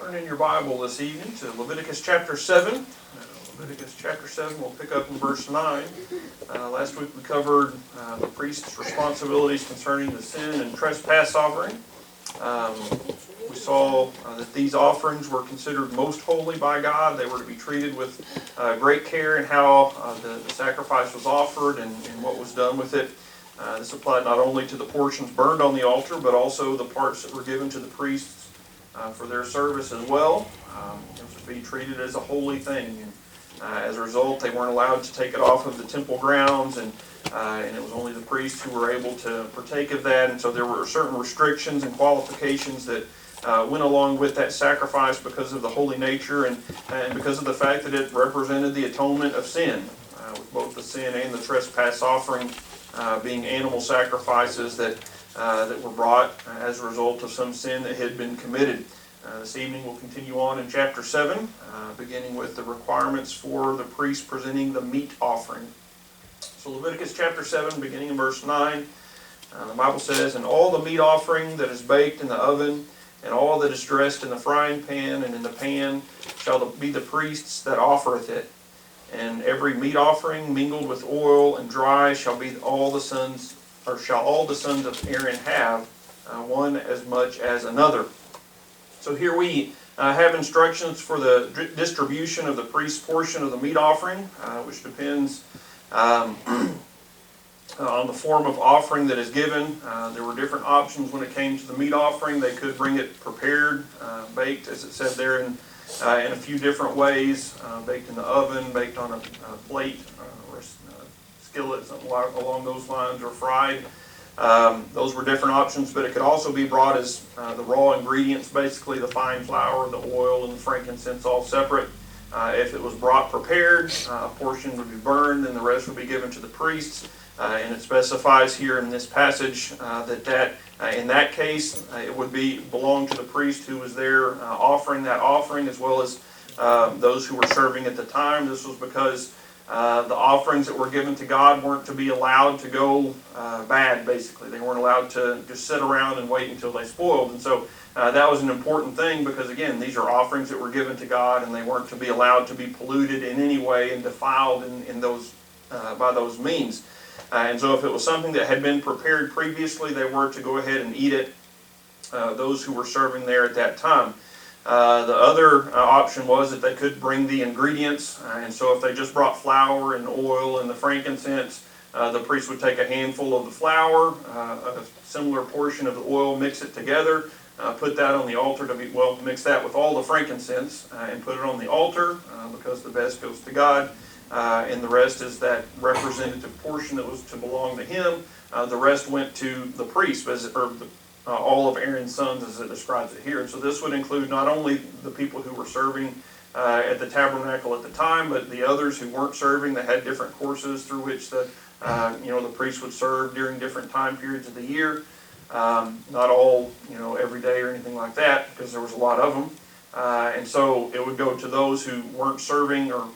Turn in your Bible this evening to Leviticus chapter 7. Leviticus chapter 7, we'll pick up in verse 9. Last week we covered the priest's responsibilities concerning the sin and trespass offering. We saw that these offerings were considered most holy by God. They were to be treated with great care in how the sacrifice was offered and what was done with it. This applied not only to the portions burned on the altar, but also the parts that were given to the priests for their service as well. It was to be treated as a holy thing. And, as a result, they weren't allowed to take it off of the temple grounds, and it was only the priests who were able to partake of that. And so there were certain restrictions and qualifications that went along with that sacrifice because of the holy nature and because of the fact that it represented the atonement of sin, with both the sin and the trespass offering being animal sacrifices that were brought as a result of some sin that had been committed. This evening we'll continue on in chapter 7, beginning with the requirements for the priest presenting the meat offering. So Leviticus chapter 7, beginning in verse 9, the Bible says, "And all the meat offering that is baked in the oven, and all that is dressed in the frying pan and in the pan, shall be the priest's that offereth it. And every meat offering mingled with oil and dry shall all the sons of Aaron have, one as much as another." So here we have instructions for the distribution of the priest's portion of the meat offering, which depends on the form of offering that is given. There were different options when it came to the meat offering. They could bring it prepared, baked, as it said there, in a few different ways, baked in the oven, baked on a plate or a skillet, something along those lines, or fried. Those were different options, but it could also be brought as the raw ingredients, basically the fine flour, the oil, and the frankincense all separate. If it was brought prepared, a portion would be burned, and the rest would be given to the priests. And it specifies here in this passage that in that case, it would belong to the priest who was there offering that offering, as well as those who were serving at the time. This was because the offerings that were given to God weren't to be allowed to go bad, basically. They weren't allowed to just sit around and wait until they spoiled. And so that was an important thing because, again, these are offerings that were given to God, and they weren't to be allowed to be polluted in any way and defiled by those means. And so if it was something that had been prepared previously, they were to go ahead and eat it, those who were serving there at that time. The other option was that they could bring the ingredients, and so if they just brought flour and oil and the frankincense, the priest would take a handful of the flour, a similar portion of the oil, mix it together, put that on the altar mix that with all the frankincense and put it on the altar because the best goes to God. And the rest is that representative portion that was to belong to him. The rest went to the priest, all of Aaron's sons, as it describes it here. And so this would include not only the people who were serving at the tabernacle at the time, but the others who weren't serving, that had different courses through which the priest would serve during different time periods of the year. Not all, every day or anything like that, because there was a lot of them. And so it would go to those who weren't serving, or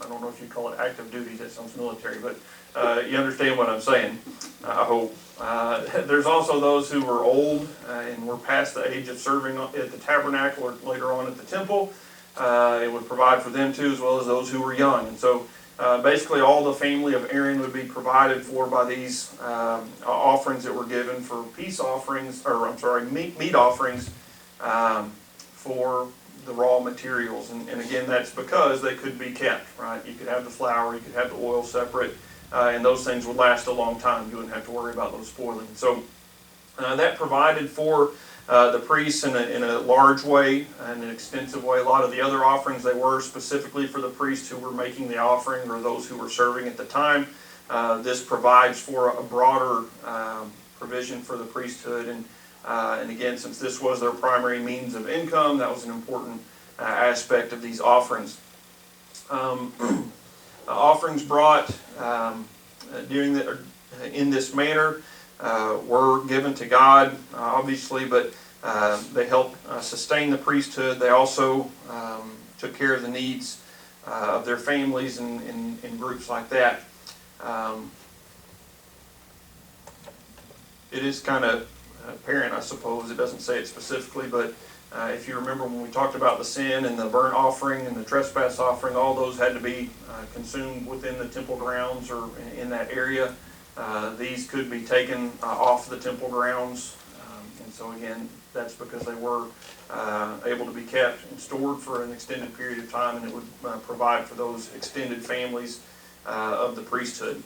I don't know if you call it active duty, that sounds military, but you understand what I'm saying, I hope. There's also those who were old and were past the age of serving at the tabernacle or later on at the temple. It would provide for them too, as well as those who were young. And so basically all the family of Aaron would be provided for by these offerings that were given for peace offerings, meat offerings for the raw materials. And again, that's because they could be kept, right? You could have the flour, you could have the oil separate, and those things would last a long time. You wouldn't have to worry about those spoiling. So that provided for the priests in a large way, in an extensive way. A lot of the other offerings, they were specifically for the priests who were making the offering or those who were serving at the time. This provides for a broader provision for the priesthood. And again, since this was their primary means of income, that was an important aspect of these offerings. Offerings brought in this manner were given to God, obviously, but they helped sustain the priesthood. They also took care of the needs of their families and groups like that. It is kind of apparent, I suppose. It doesn't say it specifically, but If you remember when we talked about the sin and the burnt offering and the trespass offering, all those had to be consumed within the temple grounds or in that area. These could be taken off the temple grounds. And so again, that's because they were able to be kept and stored for an extended period of time, and it would provide for those extended families of the priesthood.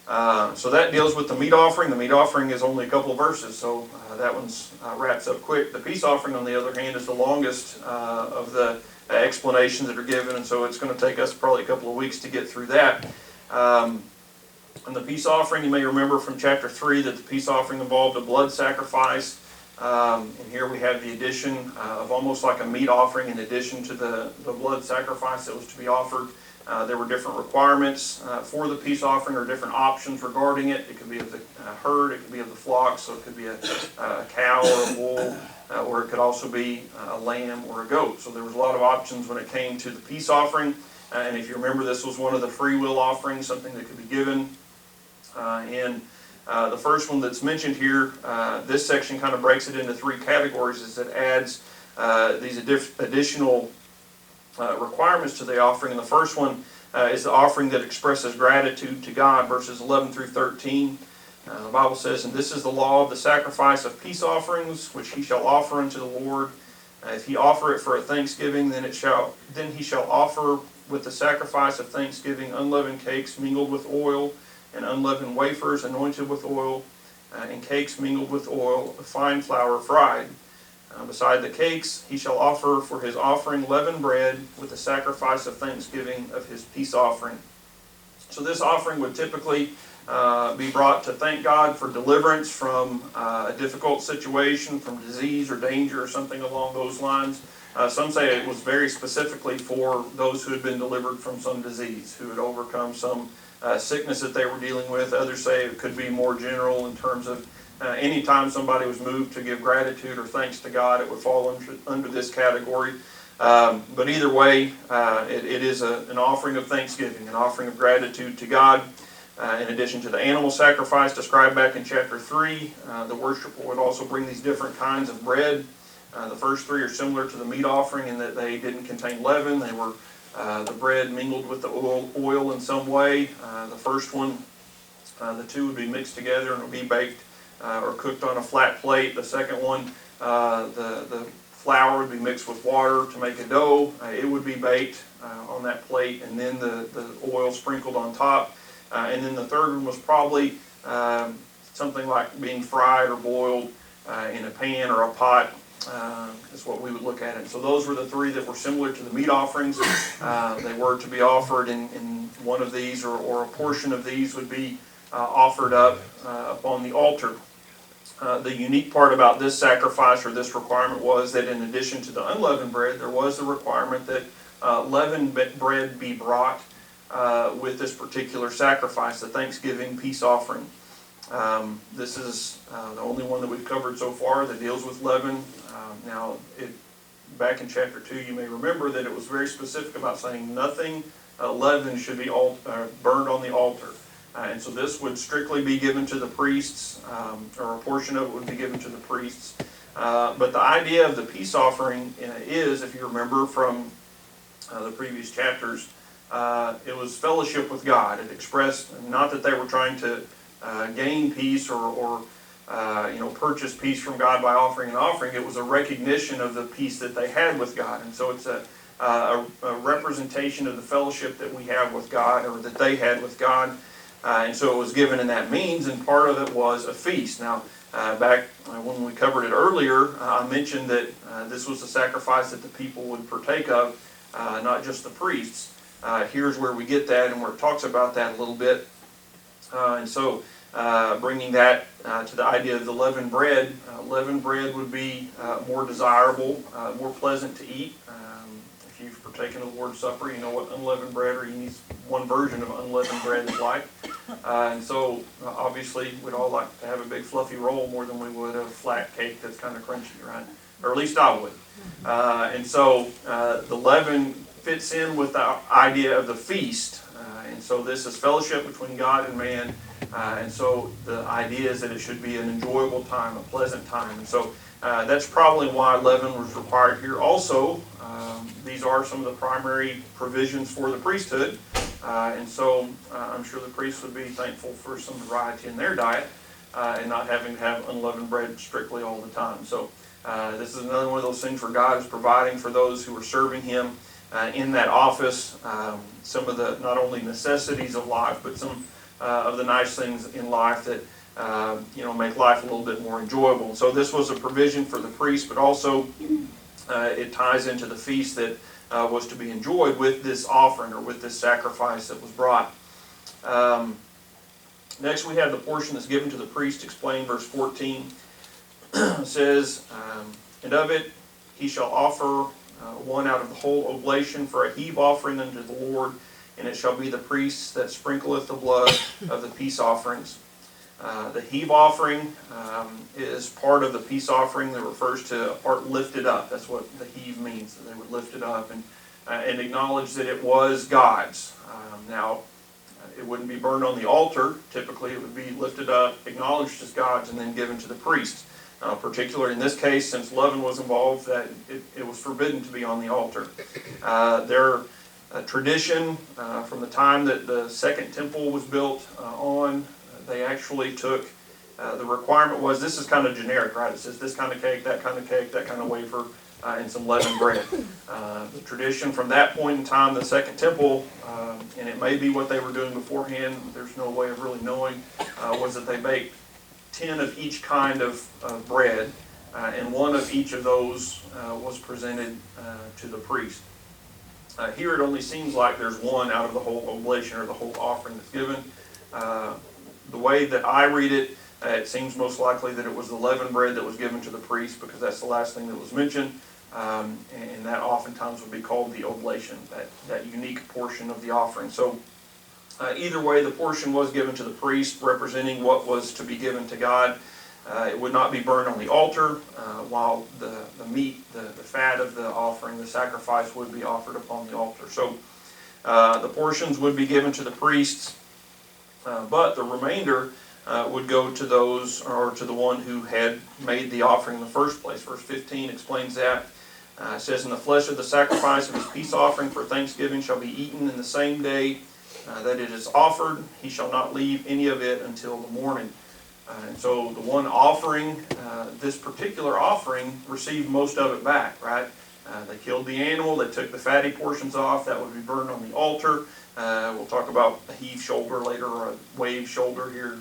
So that deals with the meat offering. The meat offering is only a couple of verses, so that one's wraps up quick. The peace offering, on the other hand, is the longest of the explanations that are given, and so it's going to take us probably a couple of weeks to get through that. And the peace offering, you may remember from chapter 3 that the peace offering involved a blood sacrifice. And here we have the addition of almost like a meat offering in addition to the blood sacrifice that was to be offered. There were different requirements for the peace offering, or different options regarding it. It could be of the herd, it could be of the flock, so it could be a cow or a bull, or it could also be a lamb or a goat. So there was a lot of options when it came to the peace offering. And if you remember, this was one of the free will offerings, something that could be given. The first one that's mentioned here, this section kind of breaks it into three categories as it adds these additional requirements to the offering. And the first one is the offering that expresses gratitude to God, verses 11 through 13. The Bible says, "And this is the law of the sacrifice of peace offerings, which he shall offer unto the Lord. If he offer it for a thanksgiving, then he shall offer with the sacrifice of thanksgiving unleavened cakes mingled with oil, and unleavened wafers anointed with oil, and cakes mingled with oil of fine flour fried. Beside the cakes he shall offer for his offering leavened bread with the sacrifice of thanksgiving of his peace offering." So this offering would typically be brought to thank God for deliverance from a difficult situation, from disease or danger or something along those lines. Some say it was very specifically for those who had been delivered from some disease, who had overcome some sickness that they were dealing with. Others say it could be more general in terms of any time somebody was moved to give gratitude or thanks to God, it would fall under this category. But either way, it is an offering of thanksgiving, an offering of gratitude to God. In addition to the animal sacrifice described back in chapter 3, the worshiper would also bring these different kinds of bread. The first three are similar to the meat offering in that they didn't contain leaven. They were the bread mingled with the oil in some way. The first one, the two would be mixed together and would be baked or cooked on a flat plate. The second one, the flour would be mixed with water to make a dough. It would be baked on that plate, and then the oil sprinkled on top. And then the third one was probably something like being fried or boiled in a pan or a pot. Is what we would look at it. So those were the three that were similar to the meat offerings. They were to be offered in one of these, or a portion of these would be offered up upon the altar. The unique part about this sacrifice, or this requirement, was that in addition to the unleavened bread, there was the requirement that leavened bread be brought with this particular sacrifice, the Thanksgiving peace offering. This is the only one that we've covered so far that deals with leaven. Now, back in chapter 2, you may remember that it was very specific about saying nothing leaven should be burned on the altar. And so this would strictly be given to the priests, or a portion of it would be given to the priests. But the idea of the peace offering is, if you remember from the previous chapters, it was fellowship with God. It expressed not that they were trying to gain peace or purchase peace from God by offering an offering. It was a recognition of the peace that they had with God. And so it's a representation of the fellowship that we have with God, or that they had with God. And so it was given in that means, and part of it was a feast. Now, back when we covered it earlier, I mentioned that this was a sacrifice that the people would partake of, not just the priests. Here's where we get that, and where it talks about that a little bit. And so bringing that to the idea of the leavened bread would be more desirable, more pleasant to eat. If you've partaken of the Lord's Supper, you know what unleavened bread, or one version of unleavened bread is like. And so obviously we'd all like to have a big fluffy roll more than we would a flat cake that's kind of crunchy, right? Or at least I would. And so the leaven fits in with the idea of the feast. And And so this is fellowship between God and man. And so the idea is that it should be an enjoyable time, a pleasant time. And so that's probably why leaven was required here. Also, these are some of the primary provisions for the priesthood. And so I'm sure the priests would be thankful for some variety in their diet and not having to have unleavened bread strictly all the time. So this is another one of those things where God is providing for those who are serving Him in that office some of the not only necessities of life, but some of the nice things in life that make life a little bit more enjoyable. So this was a provision for the priest, but also it ties into the feast that was to be enjoyed with this offering or with this sacrifice that was brought. Next we have the portion that's given to the priest, explained verse 14. It says, and of it he shall offer one out of the whole oblation for a heave offering unto the Lord, and it shall be the priest that sprinkleth the blood of the peace offerings. The heave offering is part of the peace offering that refers to a part lifted up. That's what the heave means, that they would lift it up and acknowledge that it was God's. Now, it wouldn't be burned on the altar. Typically, it would be lifted up, acknowledged as God's, and then given to the priest. Particularly in this case, since leaven was involved, that it was forbidden to be on the altar. Their tradition from the time that the second temple was built on, they actually took, the requirement was, this is kind of generic, right? It says this kind of cake, that kind of wafer, and some leavened bread. The tradition from that point in time, the second temple, and it may be what they were doing beforehand, there's no way of really knowing, was that they baked 10 of each kind of bread, and one of each of those was presented to the priest. Here it only seems like there's one out of the whole oblation or the whole offering that's given. The way that I read it, it seems most likely that it was the leavened bread that was given to the priest, because that's the last thing that was mentioned, and that oftentimes would be called the oblation, that unique portion of the offering. So either way, the portion was given to the priest, representing what was to be given to God. It would not be burned on the altar, while the meat, the fat of the offering, the sacrifice, would be offered upon the altar. So the portions would be given to the priests, but the remainder would go to those, or to the one who had made the offering in the first place. Verse 15 explains that. It says, and the flesh of the sacrifice of his peace offering for thanksgiving shall be eaten in the same day that it is offered. He shall not leave any of it until the morning. And so the one offering, this particular offering, received most of it back, right? They killed the animal, they took the fatty portions off, that would be burned on the altar. We'll talk about a heave shoulder later, or a wave shoulder here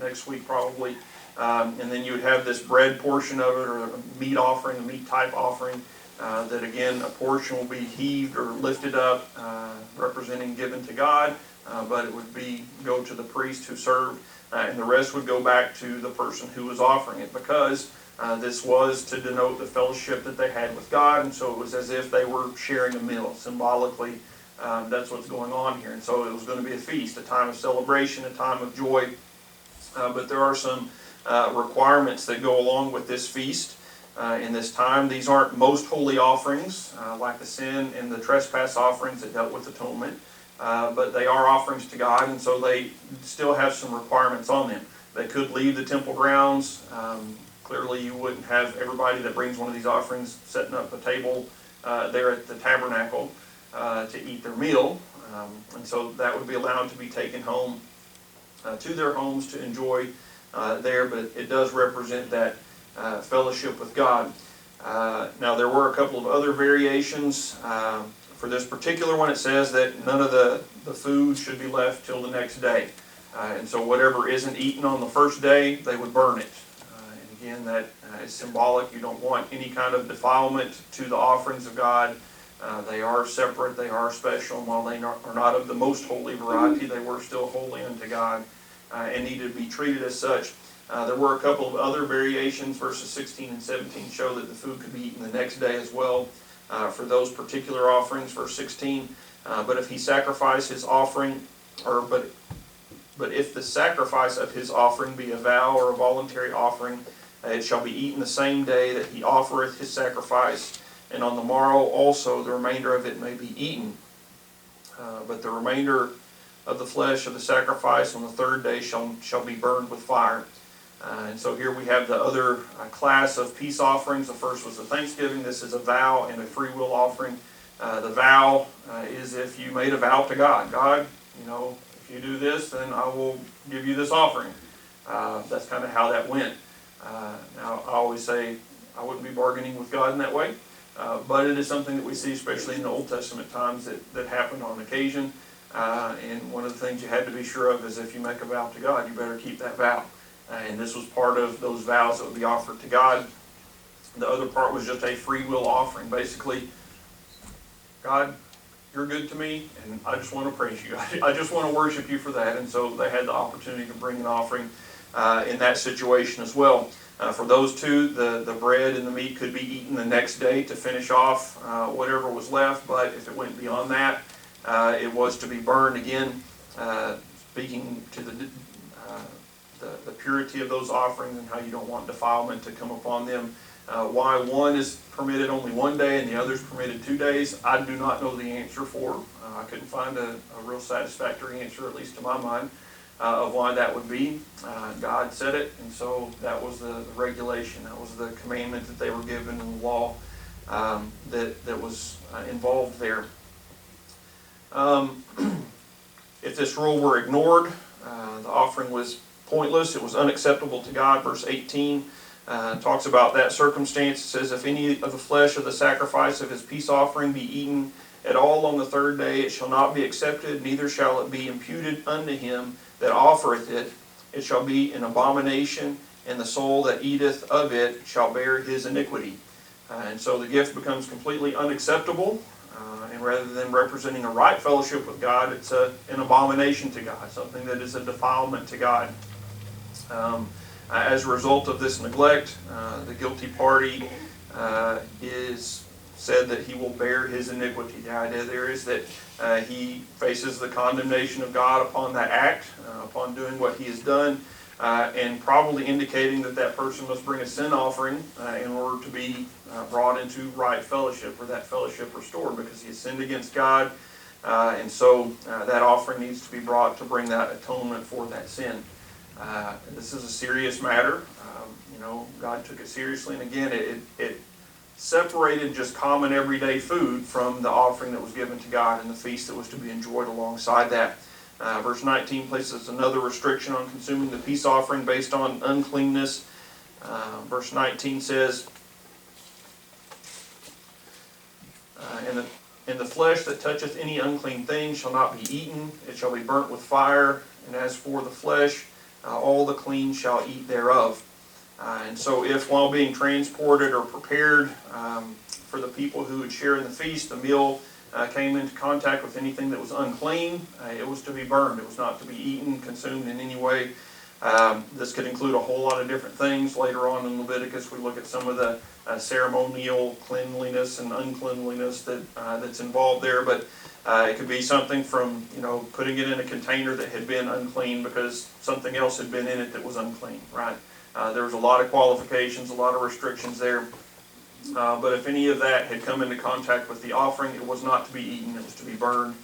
next week probably. And then you would have this bread portion of it, or a meat offering, a meat type offering, that again, a portion will be heaved or lifted up, representing given to God, but it would go to the priest who served, and the rest would go back to the person who was offering it, because this was to denote the fellowship that they had with God, and so it was as if they were sharing a meal. Symbolically, that's what's going on here. And so it was going to be a feast, a time of celebration, a time of joy, but there are some requirements that go along with this feast. In this time, these aren't most holy offerings, like the sin and the trespass offerings that dealt with atonement, but they are offerings to God, and so they still have some requirements on them. They could leave the temple grounds. Clearly, you wouldn't have everybody that brings one of these offerings setting up a table there at the tabernacle to eat their meal, and so that would be allowed to be taken home to their homes to enjoy there, but it does represent that fellowship with God. Now there were a couple of other variations. For this particular one, it says that none of the food should be left till the next day. And so whatever isn't eaten on the first day, they would burn it. And again, that is symbolic. You don't want any kind of defilement to the offerings of God. They are separate, they are special, and while they are not of the most holy variety, they were still holy unto God and needed to be treated as such. There were a couple of other variations. Verses 16 and 17 show that the food could be eaten the next day as well for those particular offerings. Verse 16, but if he sacrifice his offering, but if the sacrifice of his offering be a vow or a voluntary offering, it shall be eaten the same day that he offereth his sacrifice, and on the morrow also the remainder of it may be eaten. But the remainder of the flesh of the sacrifice on the third day shall be burned with fire. And so here we have the other class of peace offerings. The first was the thanksgiving. This is a vow and a free will offering. The vow is if you made a vow to God. God, if you do this, then I will give you this offering. That's kind of how that went. Now, I always say I wouldn't be bargaining with God in that way, but it is something that we see, especially in the Old Testament times, that happened on occasion. And one of the things you had to be sure of is if you make a vow to God, you better keep that vow. And this was part of those vows that would be offered to God. The other part was just a free will offering. Basically, God, you're good to me, and I just want to praise you. I just want to worship you for that. And so they had the opportunity to bring an offering in that situation as well. For those two, the bread and the meat could be eaten the next day to finish off whatever was left. But if it went beyond that, it was to be burned. Again, speaking to the purity of those offerings and how you don't want defilement to come upon them. Why one is permitted only one day and the other is permitted 2 days, I do not know the answer for. I couldn't find a real satisfactory answer, at least to my mind, of why that would be. God said it, and so that was the regulation. That was the commandment that they were given in the law that was involved there. If this rule were ignored, the offering was pointless. It was unacceptable to God. Verse 18 talks about that circumstance. It says, if any of the flesh of the sacrifice of his peace offering be eaten at all on the third day, it shall not be accepted, neither shall it be imputed unto him that offereth it. It shall be an abomination, and the soul that eateth of it shall bear his iniquity. And so the gift becomes completely unacceptable. And rather than representing a right fellowship with God, it's an abomination to God, something that is a defilement to God. As a result of this neglect, the guilty party is said that he will bear his iniquity. The idea there is that he faces the condemnation of God upon that act, upon doing what he has done, and probably indicating that that person must bring a sin offering in order to be brought into right fellowship, or that fellowship restored, because he has sinned against God, and so that offering needs to be brought to bring that atonement for that sin. This is a serious matter. God took it seriously, and again, it separated just common everyday food from the offering that was given to God and the feast that was to be enjoyed alongside that. Verse 19 places another restriction on consuming the peace offering based on uncleanness. Verse 19 says, And the flesh that toucheth any unclean thing shall not be eaten, it shall be burnt with fire. And as for the flesh, all the clean shall eat thereof. And so if while being transported or prepared for the people who would share in the feast, the meal came into contact with anything that was unclean, it was to be burned. It was not to be eaten, consumed in any way. This could include a whole lot of different things. Later on in Leviticus, we look at some of the ceremonial cleanliness and uncleanliness that's involved there. But it could be something from putting it in a container that had been unclean because something else had been in it that was unclean. Right? There was a lot of qualifications, a lot of restrictions there. But if any of that had come into contact with the offering, it was not to be eaten, it was to be burned.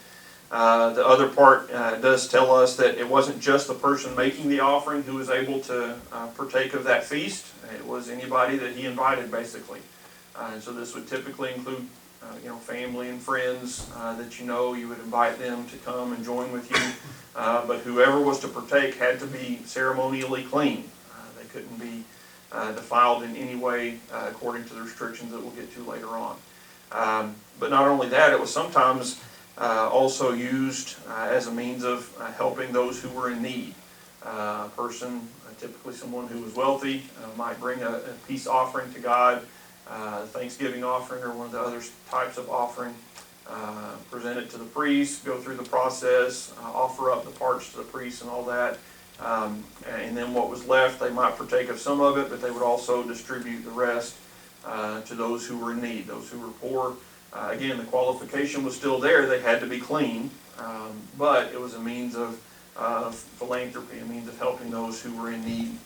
The other part does tell us that it wasn't just the person making the offering who was able to partake of that feast. It was anybody that he invited, basically. And so this would typically include family and friends that you would invite them to come and join with you. But whoever was to partake had to be ceremonially clean. They couldn't be defiled in any way according to the restrictions that we'll get to later on. But not only that, it was sometimes also used as a means of helping those who were in need. A person, typically someone who was wealthy, might bring a peace offering to God, a Thanksgiving offering or one of the other types of offering, present it to the priest, go through the process, offer up the parts to the priest and all that. And then what was left, they might partake of some of it, but they would also distribute the rest to those who were in need, those who were poor. Again, the qualification was still there. They had to be clean, but it was a means of philanthropy, a means of helping those who were in need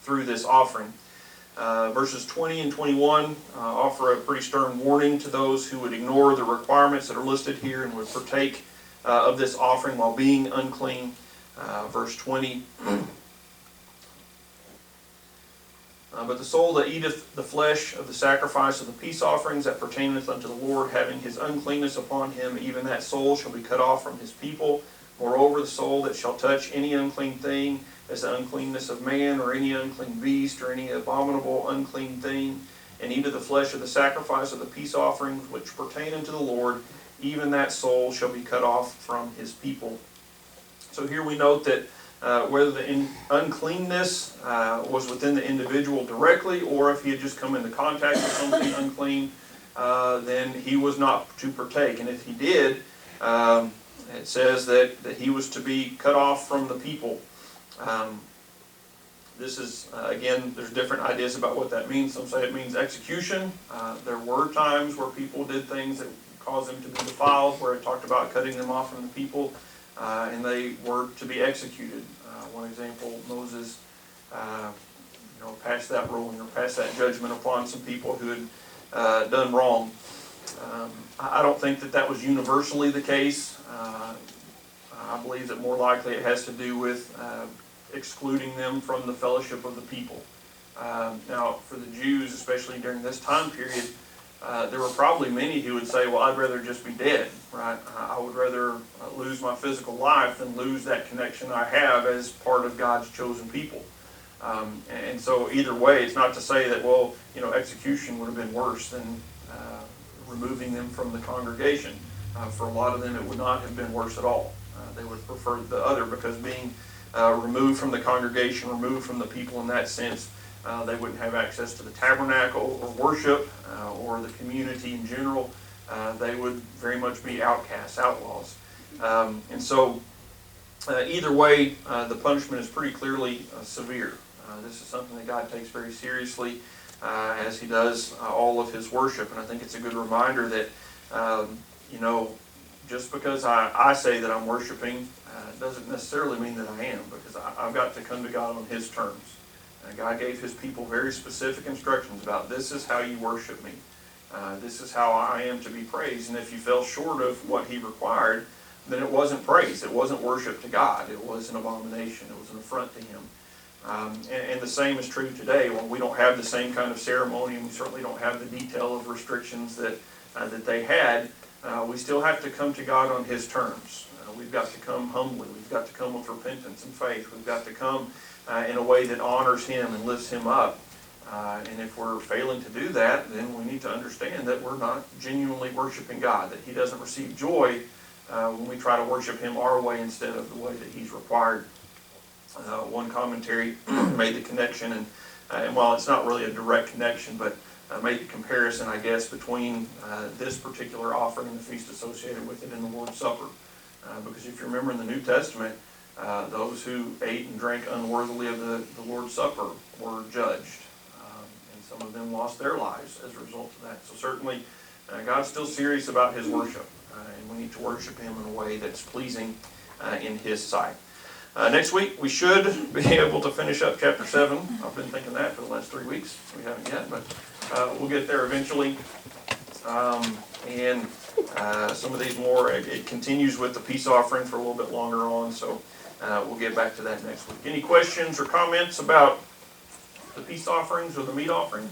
through this offering. Verses 20 and 21 offer a pretty stern warning to those who would ignore the requirements that are listed here and would partake of this offering while being unclean. Verse 20. But the soul that eateth the flesh of the sacrifice of the peace offerings that pertaineth unto the Lord, having his uncleanness upon him, even that soul shall be cut off from his people. Moreover, the soul that shall touch any unclean thing, as the uncleanness of man, or any unclean beast, or any abominable unclean thing, and eat of the flesh of the sacrifice of the peace offerings which pertain unto the Lord, even that soul shall be cut off from his people. So here we note that whether the uncleanness was within the individual directly, or if he had just come into contact with something unclean, then he was not to partake. And if he did, it says that he was to be cut off from the people. This is, again, there's different ideas about what that means. Some say it means execution. There were times where people did things that caused them to be defiled, where it talked about cutting them off from the people. And they were to be executed. One example, Moses, passed that ruling or passed that judgment upon some people who had done wrong. I don't think that was universally the case. I believe that more likely it has to do with excluding them from the fellowship of the people. Now, for the Jews, especially during this time period, there were probably many who would say, well, I'd rather just be dead, right? I would rather lose my physical life than lose that connection I have as part of God's chosen people. And so either way, it's not to say that, well, execution would have been worse than removing them from the congregation. For a lot of them, it would not have been worse at all. They would prefer the other, because being removed from the congregation, removed from the people in that sense, they wouldn't have access to the tabernacle or worship or the community in general. They would very much be outcasts, outlaws. And so either way, the punishment is pretty clearly severe. This is something that God takes very seriously as he does all of his worship. And I think it's a good reminder that, just because I say that I'm worshiping doesn't necessarily mean that I am, because I've got to come to God on his terms. God gave his people very specific instructions about this is how you worship me. This is how I am to be praised. And if you fell short of what he required, then it wasn't praise. It wasn't worship to God. It was an abomination. It was an affront to him. And the same is true today. When we don't have the same kind of ceremony, and we certainly don't have the detail of restrictions that they had, we still have to come to God on his terms. We've got to come humbly. We've got to come with repentance and faith. We've got to come in a way that honors him and lifts him up. And if we're failing to do that, then we need to understand that we're not genuinely worshiping God, that he doesn't receive joy when we try to worship him our way instead of the way that he's required. One commentary made the connection, and while it's not really a direct connection, but made the comparison, I guess, between this particular offering and the feast associated with it in the Lord's Supper. Because if you remember in the New Testament, those who ate and drank unworthily of the Lord's Supper were judged. And some of them lost their lives as a result of that. So certainly, God's still serious about his worship. And we need to worship him in a way that's pleasing in his sight. Next week, we should be able to finish up chapter 7. I've been thinking that for the last 3 weeks. We haven't yet, but we'll get there eventually. And some of these more, it continues with the peace offering for a little bit longer on, so we'll get back to that next week. Any questions or comments about the peace offerings or the meat offering?